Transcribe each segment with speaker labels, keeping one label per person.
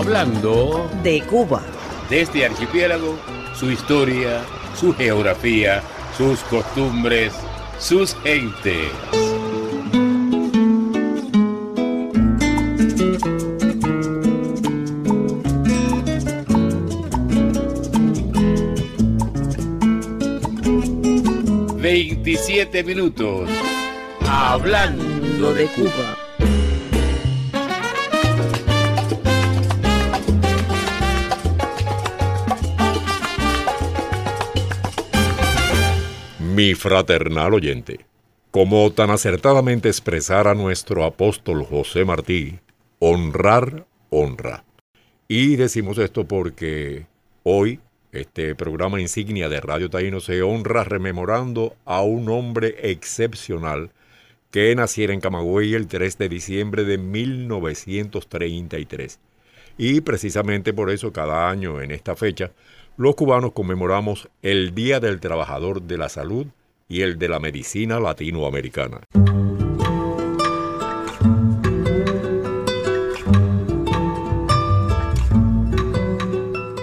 Speaker 1: Hablando
Speaker 2: de Cuba.
Speaker 1: De este archipiélago, su historia, su geografía, sus costumbres, sus gentes. ...27 minutos... Hablando de Cuba.
Speaker 3: Mi fraternal oyente, como tan acertadamente expresara nuestro apóstol José Martí, honrar, honra. Y decimos esto porque hoy este programa insignia de Radio Taíno se honra rememorando a un hombre excepcional que naciera en Camagüey el 3 de diciembre de 1933. Y precisamente por eso cada año en esta fecha los cubanos conmemoramos el Día del Trabajador de la Salud y el de la Medicina Latinoamericana.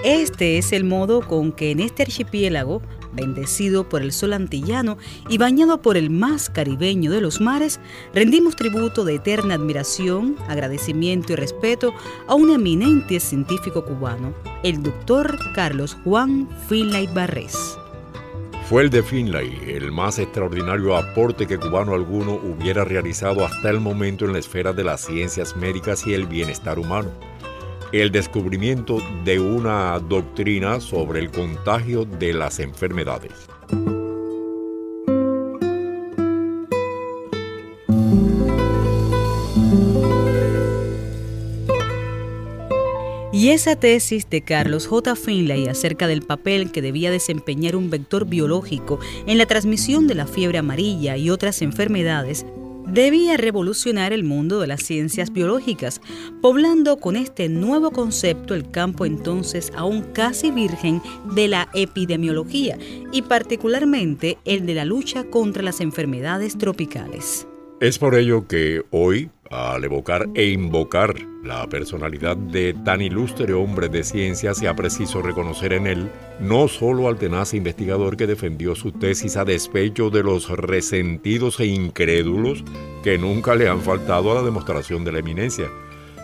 Speaker 2: Este es el modo con que en este archipiélago, bendecido por el sol antillano y bañado por el más caribeño de los mares, rendimos tributo de eterna admiración, agradecimiento y respeto a un eminente científico cubano, el doctor Carlos Juan Finlay Barrés.
Speaker 3: Fue el de Finlay el más extraordinario aporte que cubano alguno hubiera realizado hasta el momento en la esfera de las ciencias médicas y el bienestar humano. El descubrimiento de una doctrina sobre el contagio de las enfermedades.
Speaker 2: Y esa tesis de Carlos J. Finlay acerca del papel que debía desempeñar un vector biológico en la transmisión de la fiebre amarilla y otras enfermedades debía revolucionar el mundo de las ciencias biológicas, poblando con este nuevo concepto el campo entonces aún casi virgen de la epidemiología y particularmente el de la lucha contra las enfermedades tropicales.
Speaker 3: Es por ello que hoy, al evocar e invocar la personalidad de tan ilustre hombre de ciencia, sea preciso reconocer en él no solo al tenaz investigador que defendió su tesis a despecho de los resentidos e incrédulos que nunca le han faltado a la demostración de la eminencia,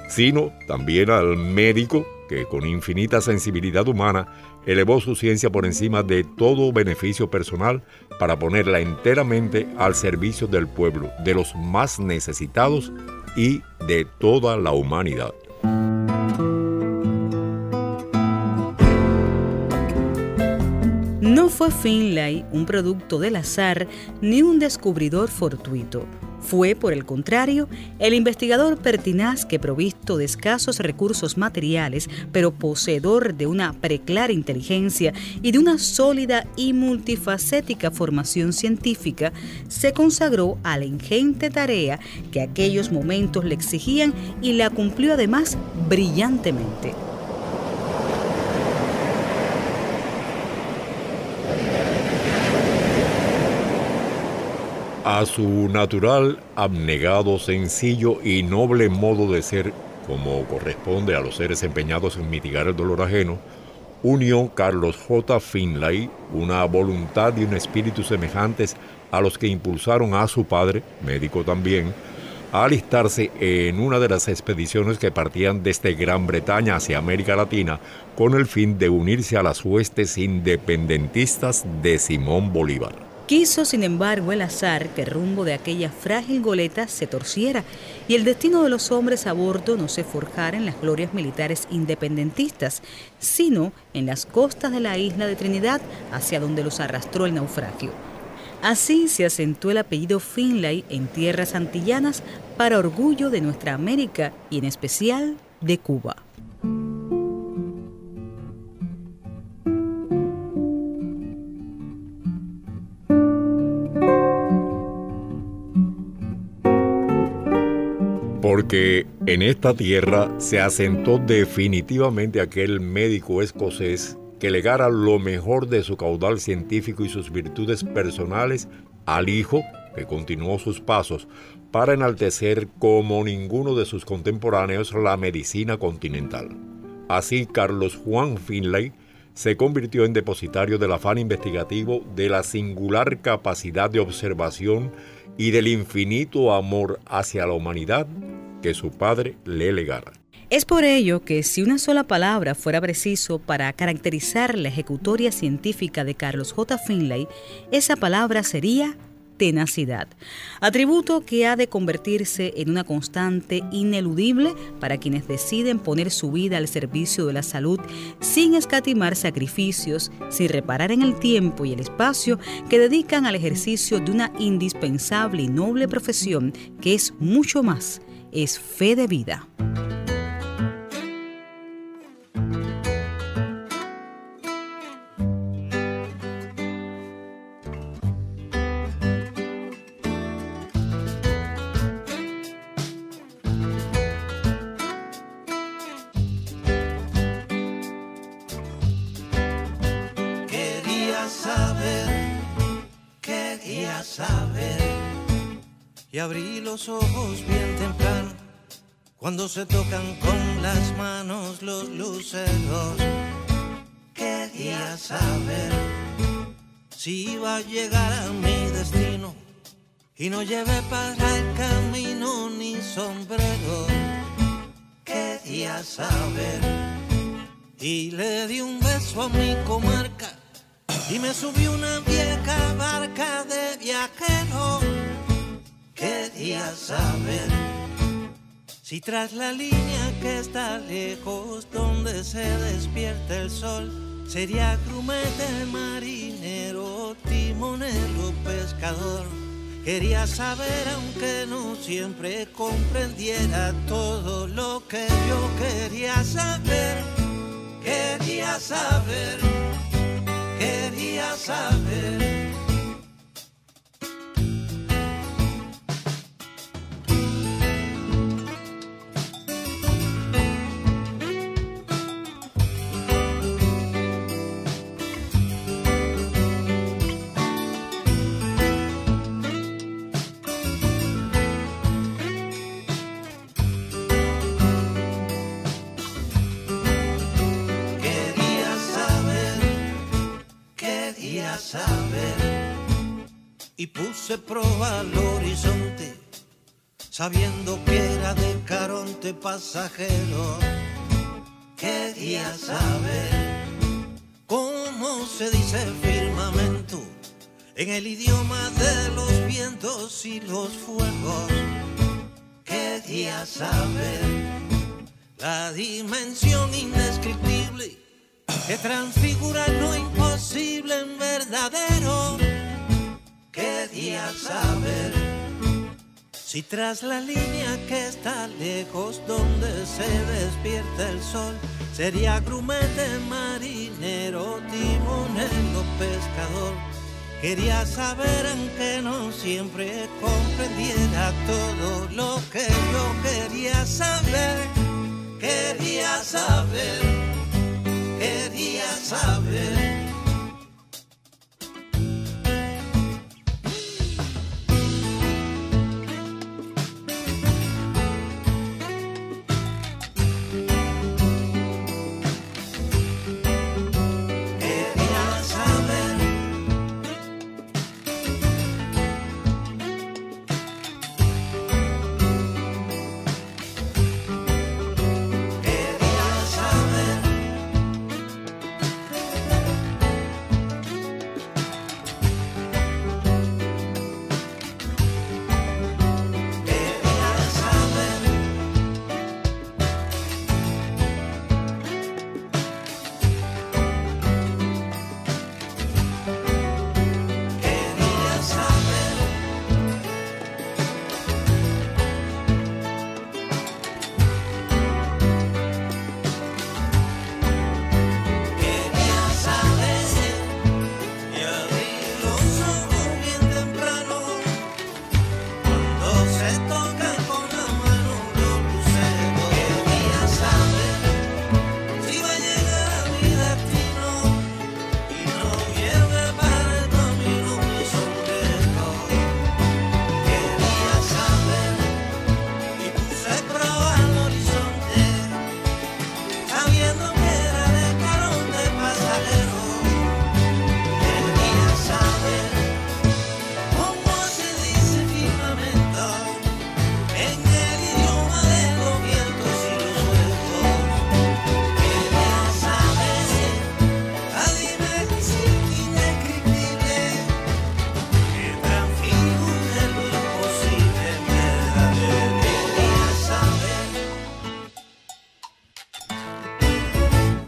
Speaker 3: sino también al médico que con infinita sensibilidad humana elevó su ciencia por encima de todo beneficio personal para ponerla enteramente al servicio del pueblo, de los más necesitados y de toda la humanidad.
Speaker 2: No fue Finlay un producto del azar ni un descubridor fortuito. Fue, por el contrario, el investigador pertinaz que, provisto de escasos recursos materiales, pero poseedor de una preclara inteligencia y de una sólida y multifacética formación científica, se consagró a la ingente tarea que aquellos momentos le exigían y la cumplió además brillantemente.
Speaker 3: A su natural, abnegado, sencillo y noble modo de ser, como corresponde a los seres empeñados en mitigar el dolor ajeno, unió Carlos J. Finlay una voluntad y un espíritu semejantes a los que impulsaron a su padre, médico también, a alistarse en una de las expediciones que partían desde Gran Bretaña hacia América Latina con el fin de unirse a las huestes independentistas de Simón Bolívar.
Speaker 2: Quiso, sin embargo, el azar que el rumbo de aquella frágil goleta se torciera y el destino de los hombres a bordo no se forjara en las glorias militares independentistas, sino en las costas de la isla de Trinidad, hacia donde los arrastró el naufragio. Así se asentó el apellido Finlay en tierras antillanas para orgullo de nuestra América y en especial de Cuba.
Speaker 3: Porque en esta tierra se asentó definitivamente aquel médico escocés que legara lo mejor de su caudal científico y sus virtudes personales al hijo que continuó sus pasos para enaltecer como ninguno de sus contemporáneos la medicina continental. Así, Carlos Juan Finlay se convirtió en depositario del afán investigativo, de la singular capacidad de observación y del infinito amor hacia la humanidad que su padre le legara.
Speaker 2: Es por ello que si una sola palabra fuera preciso para caracterizar la ejecutoria científica de Carlos J. Finlay, esa palabra sería tenacidad, atributo que ha de convertirse en una constante ineludible para quienes deciden poner su vida al servicio de la salud sin escatimar sacrificios, sin reparar en el tiempo y el espacio que dedican al ejercicio de una indispensable y noble profesión que es mucho más, es fe de vida.
Speaker 4: Y abrí los ojos bien temprano, cuando se tocan con las manos los luceros. Quería saber si iba a llegar a mi destino y no llevé para el camino ni sombrero. Quería saber y le di un beso a mi comarca y me subí una vieja barca de viajero. Quería saber si tras la línea que está lejos, donde se despierta el sol, sería grumete, marinero, timonero, pescador. Quería saber, aunque no siempre comprendiera todo lo que yo quería saber. Quería saber, quería saber. Y puse proa al horizonte, sabiendo que era de Caronte pasajero. Quería saber cómo se dice firmamento en el idioma de los vientos y los fuegos. Quería saber la dimensión indescriptible que transfigura lo imposible en verdadero. Quería saber si tras la línea que está lejos, donde se despierta el sol, sería grumete, marinero, timonero, pescador. Quería saber, aunque no siempre comprendiera todo lo que yo quería saber. Quería saber, quería saber.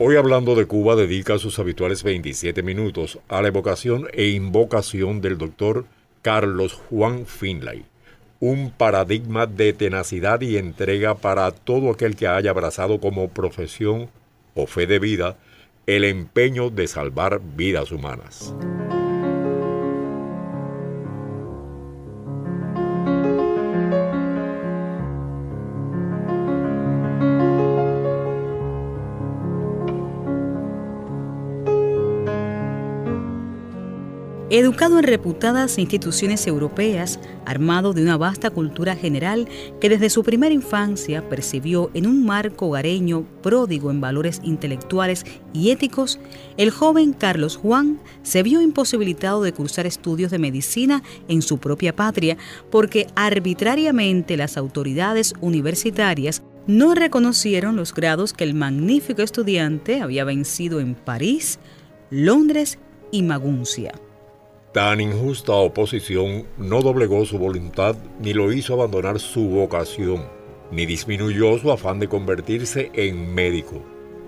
Speaker 3: Hoy hablando de Cuba dedica sus habituales 27 minutos a la evocación e invocación del doctor Carlos Juan Finlay, un paradigma de tenacidad y entrega para todo aquel que haya abrazado como profesión o fe de vida el empeño de salvar vidas humanas.
Speaker 2: Educado en reputadas instituciones europeas, armado de una vasta cultura general que desde su primera infancia percibió en un marco hogareño pródigo en valores intelectuales y éticos, el joven Carlos Juan se vio imposibilitado de cursar estudios de medicina en su propia patria porque arbitrariamente las autoridades universitarias no reconocieron los grados que el magnífico estudiante había vencido en París, Londres y Maguncia.
Speaker 3: Tan injusta oposición no doblegó su voluntad ni lo hizo abandonar su vocación, ni disminuyó su afán de convertirse en médico.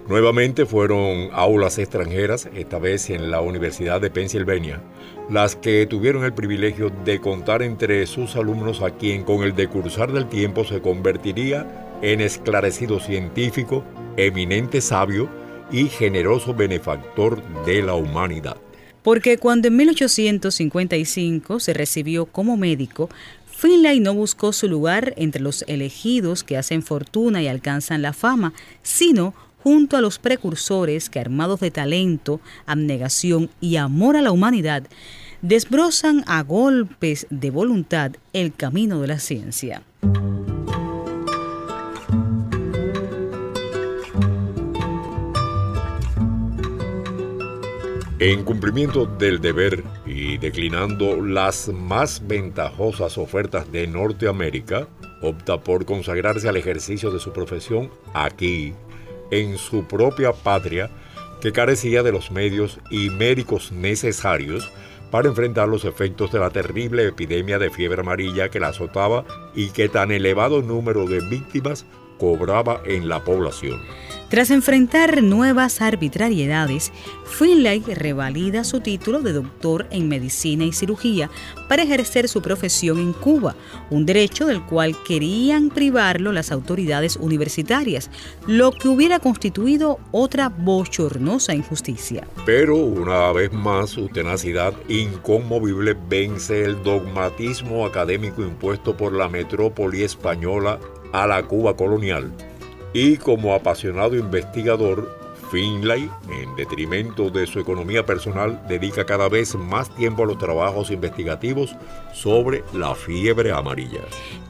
Speaker 3: Nuevamente fueron aulas extranjeras, esta vez en la Universidad de Pensilvania, las que tuvieron el privilegio de contar entre sus alumnos a quien con el decursar del tiempo se convertiría en esclarecido científico, eminente sabio y generoso benefactor de la humanidad.
Speaker 2: Porque cuando en 1855 se recibió como médico, Finlay no buscó su lugar entre los elegidos que hacen fortuna y alcanzan la fama, sino junto a los precursores que, armados de talento, abnegación y amor a la humanidad, desbrozan a golpes de voluntad el camino de la ciencia.
Speaker 3: En cumplimiento del deber y declinando las más ventajosas ofertas de Norteamérica, opta por consagrarse al ejercicio de su profesión aquí, en su propia patria, que carecía de los medios y médicos necesarios para enfrentar los efectos de la terrible epidemia de fiebre amarilla que la azotaba y que tan elevado número de víctimas cobraba en la población.
Speaker 2: Tras enfrentar nuevas arbitrariedades, Finlay revalida su título de doctor en medicina y cirugía para ejercer su profesión en Cuba, un derecho del cual querían privarlo las autoridades universitarias, lo que hubiera constituido otra bochornosa injusticia.
Speaker 3: Pero una vez más su tenacidad inconmovible vence el dogmatismo académico impuesto por la metrópoli española a la Cuba colonial. Y como apasionado investigador, Finlay, en detrimento de su economía personal, dedica cada vez más tiempo a los trabajos investigativos sobre la fiebre amarilla.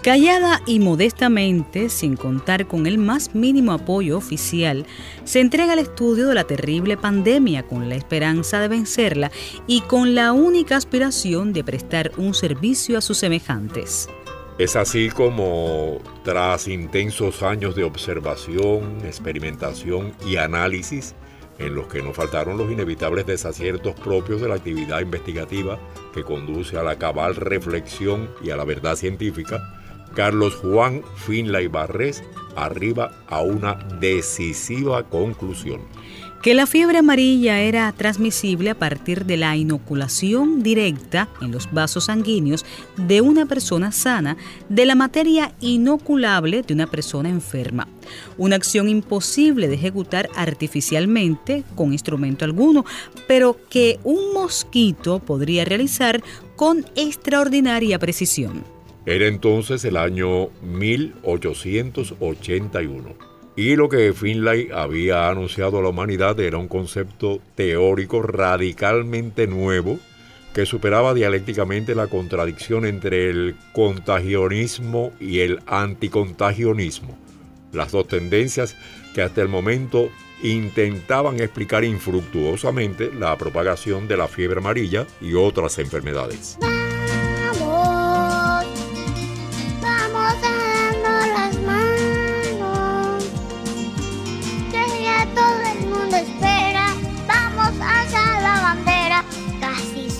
Speaker 2: Callada y modestamente, sin contar con el más mínimo apoyo oficial, se entrega al estudio de la terrible pandemia con la esperanza de vencerla y con la única aspiración de prestar un servicio a sus semejantes.
Speaker 3: Es así como, tras intensos años de observación, experimentación y análisis, en los que no faltaron los inevitables desaciertos propios de la actividad investigativa que conduce a la cabal reflexión y a la verdad científica, Carlos Juan Finlay Barrés arriba a una decisiva conclusión.
Speaker 2: Que la fiebre amarilla era transmisible a partir de la inoculación directa en los vasos sanguíneos de una persona sana de la materia inoculable de una persona enferma. Una acción imposible de ejecutar artificialmente con instrumento alguno, pero que un mosquito podría realizar con extraordinaria precisión.
Speaker 3: Era entonces el año 1881. Y lo que Finlay había anunciado a la humanidad era un concepto teórico radicalmente nuevo que superaba dialécticamente la contradicción entre el contagionismo y el anticontagionismo, las dos tendencias que hasta el momento intentaban explicar infructuosamente la propagación de la fiebre amarilla y otras enfermedades.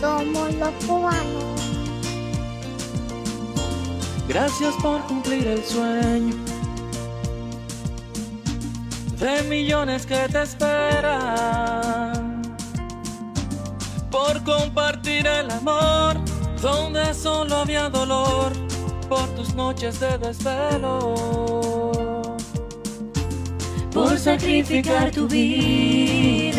Speaker 5: Somos los cubanos.
Speaker 6: Gracias por cumplir el sueño
Speaker 5: de millones que te esperan por compartir el amor donde solo había dolor por tus noches de desvelo,
Speaker 6: por sacrificar tu vida,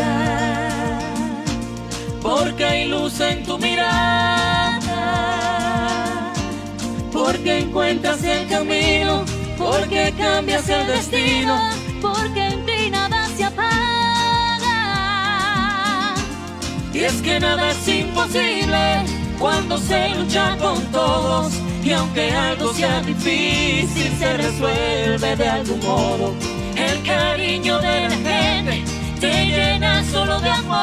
Speaker 5: porque hay luz en tu mirada,
Speaker 6: porque encuentras el camino, porque cambias el destino, porque en ti nada se apaga.
Speaker 5: Y es que nada es imposible cuando se lucha con todos, y aunque algo sea difícil se resuelve de algún modo.
Speaker 6: El cariño de la gente te llena solo de amor.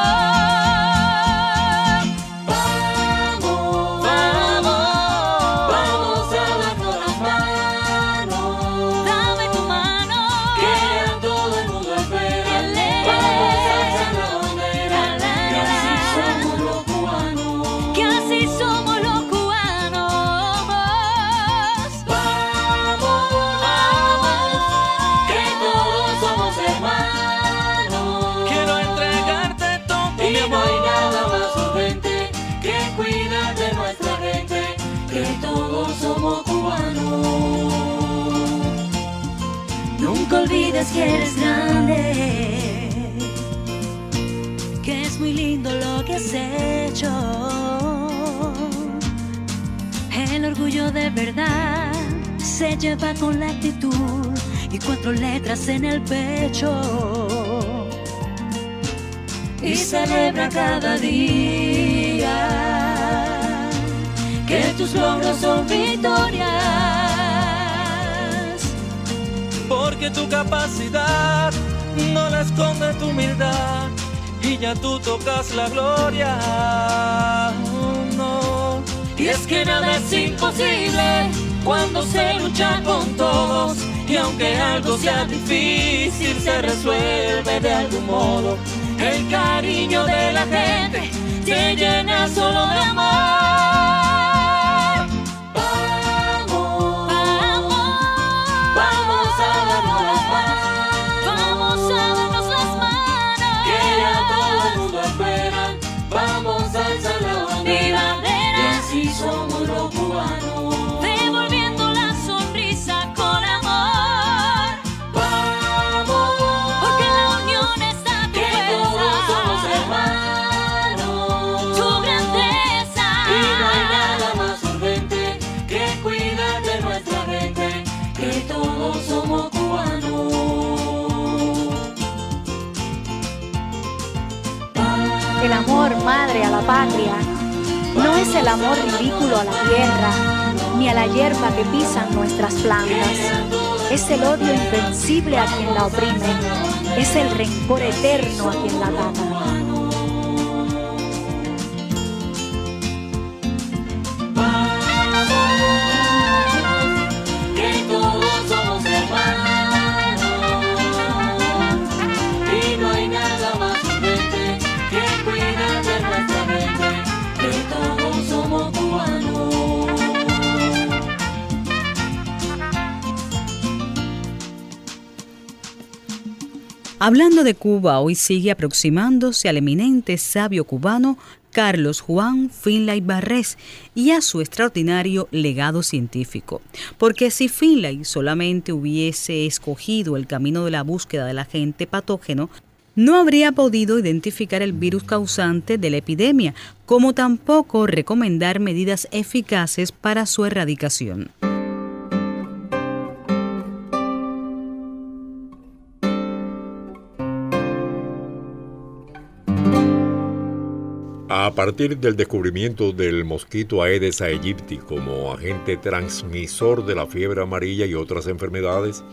Speaker 6: Vamos, vamos, vamos a darnos las manos. Dame tu mano, que a todo el mundo espera. Vamos a alzar la bandera, que así somos los cubanos. Que así somos los cubanos. Vamos, vamos, que todos somos hermanos.
Speaker 5: Quiero entregarte todo
Speaker 6: Y no hay nada más urgente que cuidar de nuestra gente, que todos somos cubanos. Nunca olvides que eres grande, que es muy lindo lo que has hecho. El orgullo de verdad se lleva con la actitud y 4 letras en el pecho. Y celebra cada día que tus logros son victorias.
Speaker 5: porque tu capacidad no la esconde tu humildad, y ya tú tocas la gloria. No.
Speaker 6: Y es que nada es imposible cuando se lucha con todos, y aunque algo sea difícil se resuelve de algún modo. El cariño de la gente te llena solo de amor. Vamos, vamos, vamos a darnos las manos. Vamos a darnos las manos. Que a todo el mundo esperan. Vamos a alzar la bandera. Y así somos los cubanos. Devolviendo la sonrisa con amor. Vamos, porque la unión está tu fuerza. Todos somos hermanos. Tu grandeza. Y no hay nada más urgente que cuidar de nuestra gente, que todos somos cubanos.
Speaker 7: El amor, madre, a la patria no es el amor ridículo a la tierra, ni a la hierba que pisan nuestras plantas. Es el odio invencible a quien la oprime, es el rencor eterno a quien la ataca.
Speaker 6: Que todos somos hermanos, y no hay nada más urgente que cuidar de nuestra gente, que todos somos cubanos.
Speaker 2: Hablando de Cuba, hoy sigue aproximándose al eminente sabio cubano Carlos Juan Finlay Barrés y a su extraordinario legado científico. Porque si Finlay solamente hubiese escogido el camino de la búsqueda del agente patógeno, no habría podido identificar el virus causante de la epidemia, como tampoco recomendar medidas eficaces para su erradicación.
Speaker 3: A partir del descubrimiento del mosquito Aedes aegypti como agente transmisor de la fiebre amarilla y otras enfermedades,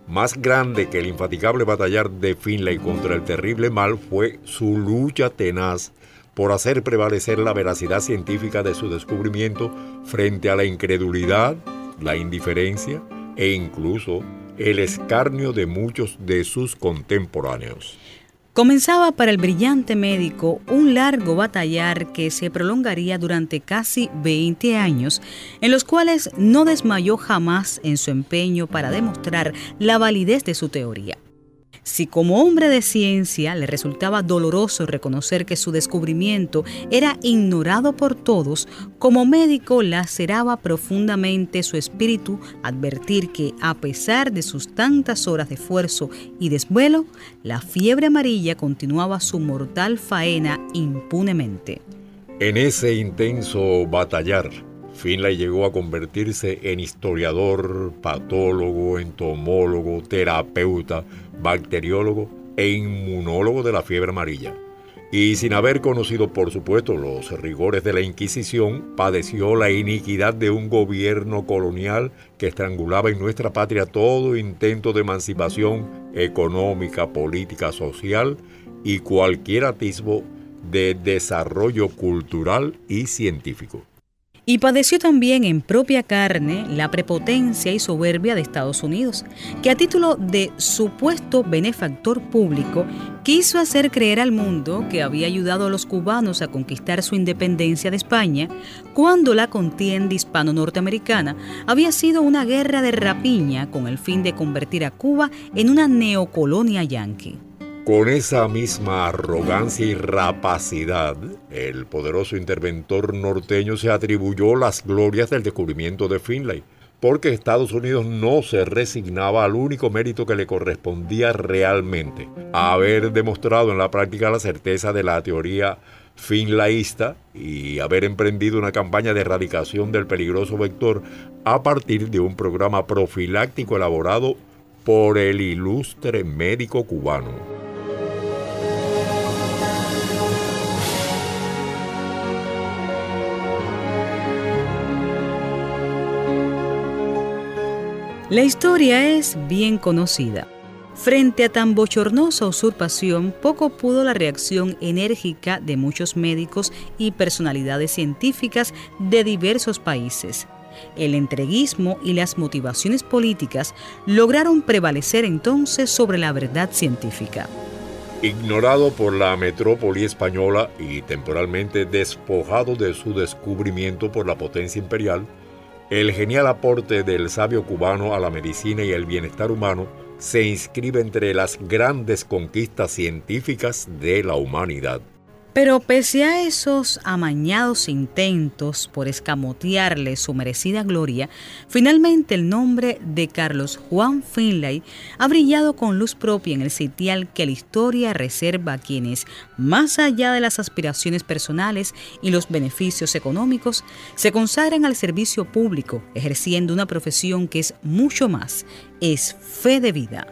Speaker 3: más grande que el infatigable batallar de Finlay contra el terrible mal fue su lucha tenaz por hacer prevalecer la veracidad científica de su descubrimiento frente a la incredulidad, la indiferencia e incluso el escarnio de muchos de sus contemporáneos.
Speaker 2: Comenzaba para el brillante médico un largo batallar que se prolongaría durante casi 20 años, en los cuales no desmayó jamás en su empeño para demostrar la validez de su teoría. Si como hombre de ciencia le resultaba doloroso reconocer que su descubrimiento era ignorado por todos, como médico laceraba profundamente su espíritu advertir que, a pesar de sus tantas horas de esfuerzo y desvelo, la fiebre amarilla continuaba su mortal faena impunemente.
Speaker 3: En ese intenso batallar, Finlay llegó a convertirse en historiador, patólogo, entomólogo, terapeuta, bacteriólogo e inmunólogo de la fiebre amarilla. Y sin haber conocido, por supuesto, los rigores de la Inquisición, padeció la iniquidad de un gobierno colonial que estrangulaba en nuestra patria todo intento de emancipación económica, política, social y cualquier atisbo de desarrollo cultural y científico.
Speaker 2: Y padeció también en propia carne la prepotencia y soberbia de Estados Unidos, que a título de supuesto benefactor público quiso hacer creer al mundo que había ayudado a los cubanos a conquistar su independencia de España, cuando la contienda hispano-norteamericana había sido una guerra de rapiña con el fin de convertir a Cuba en una neocolonia yanqui.
Speaker 3: Con esa misma arrogancia y rapacidad, el poderoso interventor norteño se atribuyó las glorias del descubrimiento de Finlay, porque Estados Unidos no se resignaba al único mérito que le correspondía realmente, haber demostrado en la práctica la certeza de la teoría finlayista y haber emprendido una campaña de erradicación del peligroso vector a partir de un programa profiláctico elaborado por el ilustre médico cubano.
Speaker 2: La historia es bien conocida. Frente a tan bochornosa usurpación, poco pudo la reacción enérgica de muchos médicos y personalidades científicas de diversos países. El entreguismo y las motivaciones políticas lograron prevalecer entonces sobre la verdad científica.
Speaker 3: Ignorado por la metrópoli española y temporalmente despojado de su descubrimiento por la potencia imperial, el genial aporte del sabio cubano a la medicina y el bienestar humano se inscribe entre las grandes conquistas científicas de la humanidad.
Speaker 2: Pero pese a esos amañados intentos por escamotearle su merecida gloria, finalmente el nombre de Carlos Juan Finlay ha brillado con luz propia en el sitial que la historia reserva a quienes, más allá de las aspiraciones personales y los beneficios económicos, se consagran al servicio público, ejerciendo una profesión que es mucho más, es fe de vida.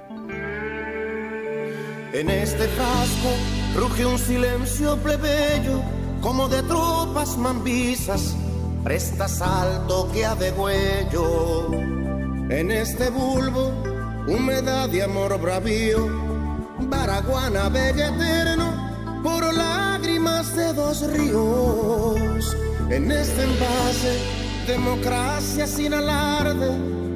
Speaker 4: En este frasco ruge un silencio plebeyo, como de tropas mambisas, presta salto que ha de huello. En este bulbo, humedad de amor bravío, baraguana bella eterno, por lágrimas de dos ríos. En este envase, democracia sin alarde,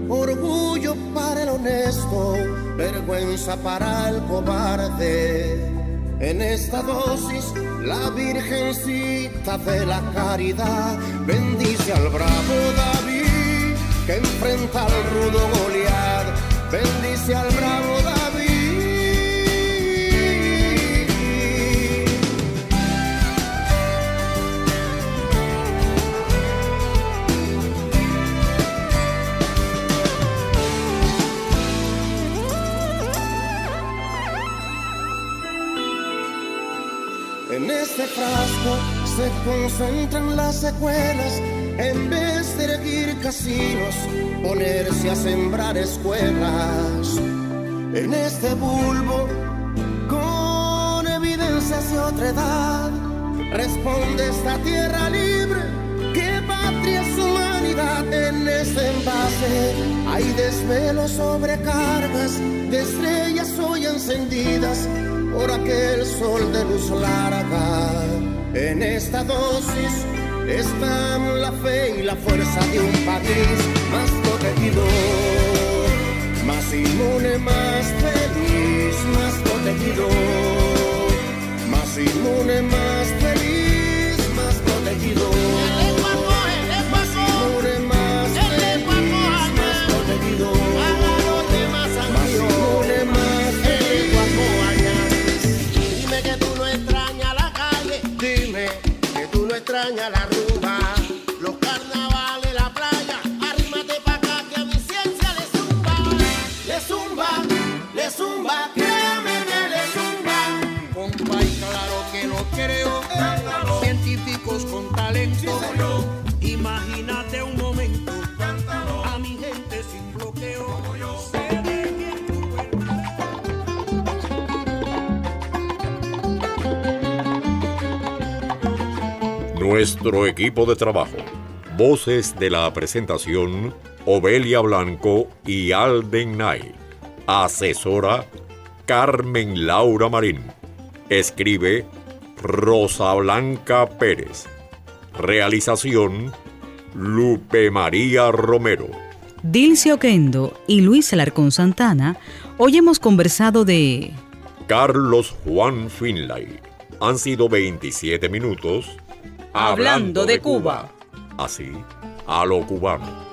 Speaker 4: orgullo para el honesto, vergüenza para el cobarde. En esta dosis, la virgencita de la caridad bendice al bravo David que enfrenta al rudo Goliat. Bendice al bravo David. En este frasco se concentran las secuelas, en vez de erguir casinos, ponerse a sembrar escuelas. En este bulbo, con evidencias de otra edad, responde esta tierra libre, que patria es humanidad. En este envase hay desvelos, sobrecargas de estrellas hoy encendidas por aquel sol de luz larga. En esta dosis están la fe y la fuerza de un país más protegido, más inmune, más feliz, más protegido, más inmune, más feliz, más protegido, más inmune, más feliz, más protegido, más inmune, más feliz. extraña la rumba, los carnavales, la playa, arrímate pa' acá que a mi ciencia le zumba. Le zumba, le zumba, créame que le zumba. Compa, y claro que lo creo, científicos con talento. Imagínate un momento, a mi gente sin bloqueo.
Speaker 3: Nuestro equipo de trabajo. Voces de la presentación: Obelia Blanco y Alden Knight. Asesora: Carmen Laura Marín. Escribe: Rosa Blanca Pérez. Realización: Lupe María Romero.
Speaker 2: Dilcio Oquendo y Luis Alarcón Santana. Hoy hemos conversado de
Speaker 3: Carlos Juan Finlay. Han sido 27 minutos
Speaker 2: Hablando de Cuba.
Speaker 3: Así, a lo cubano.